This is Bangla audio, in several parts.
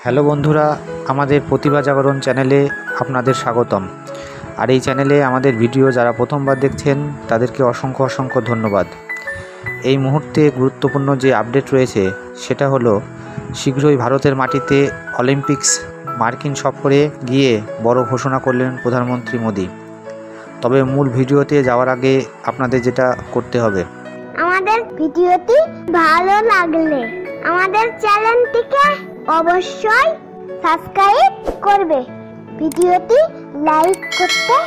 হ্যালো বন্ধুরা, আমাদের প্রতিভা জাগরণ চ্যানেলে আপনাদের স্বাগতম। আর এই চ্যানেলে আমাদের ভিডিও যারা প্রথমবার দেখছেন তাদেরকে অসংখ্য অসংখ্য ধন্যবাদ। এই মুহূর্তে গুরুত্বপূর্ণ যে আপডেট রয়েছে সেটা হলো শীঘ্রই ভারতের মাটিতে অলিম্পিক্স মার্কিন সফরে গিয়ে বড় ঘোষণা করলেন প্রধানমন্ত্রী মোদি। তবে মূল ভিডিওতে যাওয়ার আগে আপনাদের যেটা করতে হবে, আমাদের ভিডিওটি ভালো লাগলে আমাদের চ্যানেলটিকে অবশ্যই সাবস্ক্রাইব করবে, ভিডিওটি লাইক করতে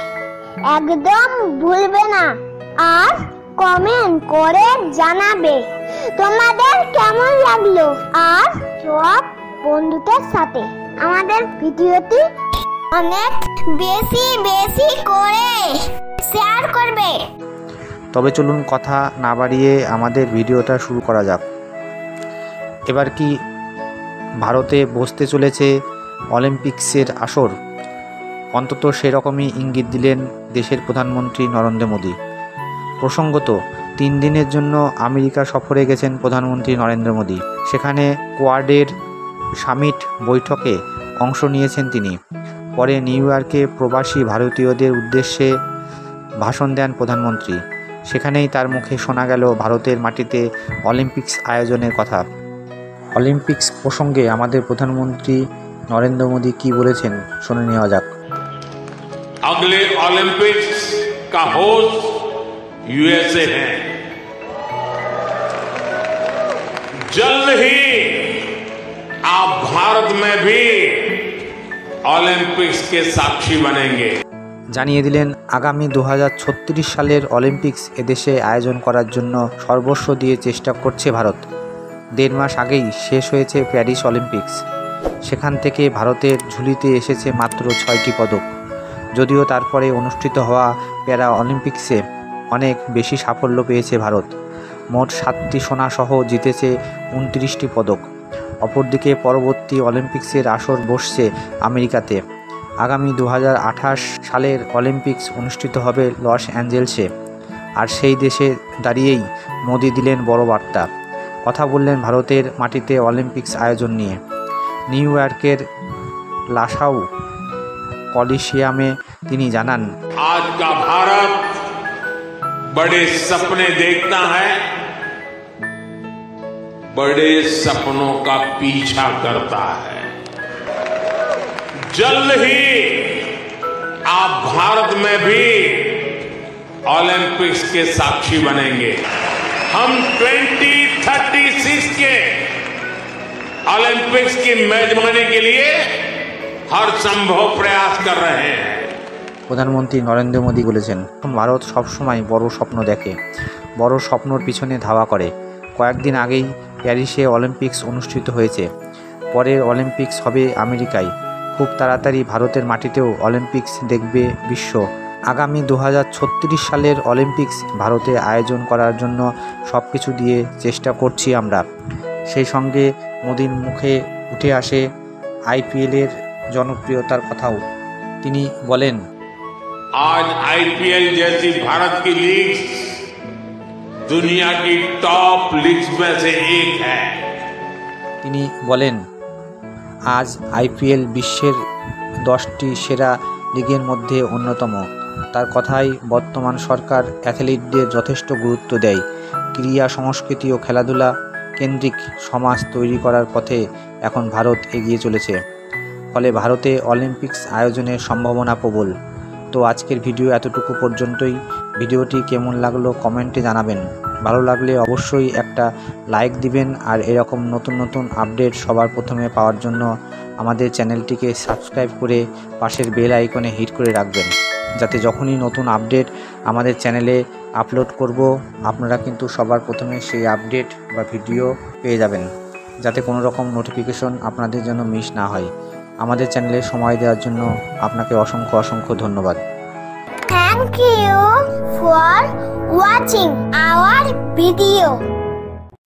একদম ভুলবে না, আর কমেন্ট করে জানাবে তোমাদের কেমন লাগলো, আর সব বন্ধুদের সাথে আমাদের ভিডিওটি অনেক বেশি বেশি করে শেয়ার করবে। তবে চলুন কথা না বাড়িয়ে আমাদের ভিডিওটা শুরু করা যাক। এবার কি ভারতে বসতে চলেছে অলিম্পিক্সের আসর? অন্তত সেরকমই ইঙ্গিত দিলেন দেশের প্রধানমন্ত্রী নরেন্দ্র মোদি। প্রসঙ্গত 3 দিনের জন্য আমেরিকা সফরে গেছেন প্রধানমন্ত্রী নরেন্দ্র মোদি। সেখানে কোয়াডের সামিট বৈঠকে অংশ নিয়েছেন তিনি। পরে নিউ ইয়র্কে প্রবাসী ভারতীয়দের উদ্দেশ্যে ভাষণ দেন প্রধানমন্ত্রী। সেখানেই তার মুখে শোনা গেল ভারতের মাটিতে অলিম্পিক্স আয়োজনের কথা। অলিম্পিক্স প্রসঙ্গে আমাদের প্রধানমন্ত্রী নরেন্দ্র মোদি কি বলেছেন শুনে নেওয়া যাক। अगले ओलंपिक्स का होस्ट यूएसए है। जल्द ही आप भारत में भी ओलंपिक्स के साक्षी बनेंगे। জানিয়ে দিলেন আগামী 2036 সালের অলিম্পিক্স এদেশে আয়োজন করার জন্য সর্বস্ব দিয়ে চেষ্টা করছে ভারত। 1.5 মাস আগেই শেষ হয়েছে প্যারিস অলিম্পিক্স। সেখান থেকে ভারতের ঝুলিতে এসেছে মাত্র 6টি পদক। যদিও তারপরে অনুষ্ঠিত হওয়া প্যারা অলিম্পিক্সে অনেক বেশি সাফল্য পেয়েছে ভারত। মোট 7টি সোনাসহ জিতেছে 29টি পদক। অপরদিকে পরবর্তী অলিম্পিক্সের আসর বসছে আমেরিকাতে। আগামী 2028 সালের অলিম্পিক্স অনুষ্ঠিত হবে লস অ্যাঞ্জেলেসে। আর সেই দেশে দাঁড়িয়েই মোদি দিলেন বড় বার্তা। কথা বললেন ভারতের মাটিতে অলিম্পিক্স আয়োজন নিয়ে। নিউ ইয়র্কের লাসাউ কলিসিয়ামে তিনি জানান, आज का भारत बड़े सपने देखता है, बड़े सपनों का पीछा करता है। जल्द ही आप भारत में भी ओलंपिक्स के साक्षी बनेंगे। हम 2036 के ओलंपिक्स की मेजबानी के लिए हर संभव प्रयास कर रहे हैं। প্রধানমন্ত্রী নরেন্দ্র মোদি বলেছেন, ভারত সবসময় বড় স্বপ্ন দেখে, বড় স্বপ্নর পিছনে ধাওয়া করে। কয়েকদিন আগেই প্যারিসে অলিম্পিক্স অনুষ্ঠিত হয়েছে। পরের অলিম্পিক্স হবে আমেরিকায়। খুব তাড়াতাড়ি ভারতের মাটিতেও অলিম্পিক্স দেখবে বিশ্ব। আগামী 2036 সালের অলিম্পিক্স ভারতে আয়োজন করার জন্য সব কিছু দিয়ে চেষ্টা করছি আমরা। সেই সঙ্গে মোদির মুখে উঠে আসে আইপিএলের জনপ্রিয়তার কথাও। তিনি বলেন, आज आईपीएल जैसी भारत की लीग दुनिया की टॉप लीग्स में से एक है। তিনি বলেন, আজ আইপিএল বিশ্বের 10টি সেরা লিগের মধ্যে অন্যতম। তার কথাই বর্তমান সরকার অ্যাথলিটদের যথেষ্ট গুরুত্ব দেয়। ক্রীড়া সংস্কৃতি ও খেলাধুলা কেন্দ্রিক সমাজ তৈরি করার পথে এখন ভারত এগিয়ে চলেছে। ফলে ভারতে অলিম্পিক্স আয়োজনের সম্ভাবনা প্রবল। তো আজকের ভিডিও এতটুকু পর্যন্তই। ভিডিওটি কেমন লাগলো কমেন্টে জানাবেন। ভালো লাগলে অবশ্যই একটা লাইক দিবেন। আর এরকম নতুন নতুন আপডেট সবার প্রথমে পাওয়ার জন্য আমাদের চ্যানেলটিকে সাবস্ক্রাইব করে পাশের বেল আইকনে হিট করে রাখবেন, যাতে যখনই নতুন আপডেট আমাদের চ্যানেলে আপলোড করব আপনারা কিন্তু সবার প্রথমে সেই আপডেট বা ভিডিও পেয়ে যাবেন, যাতে কোনো রকম নোটিফিকেশন আপনাদের জন্য মিস না হয়। আমাদের চ্যানেলে সময় দেওয়ার জন্য আপনাকে অসংখ্য অসংখ্য ধন্যবাদ। Thank you for watching our video.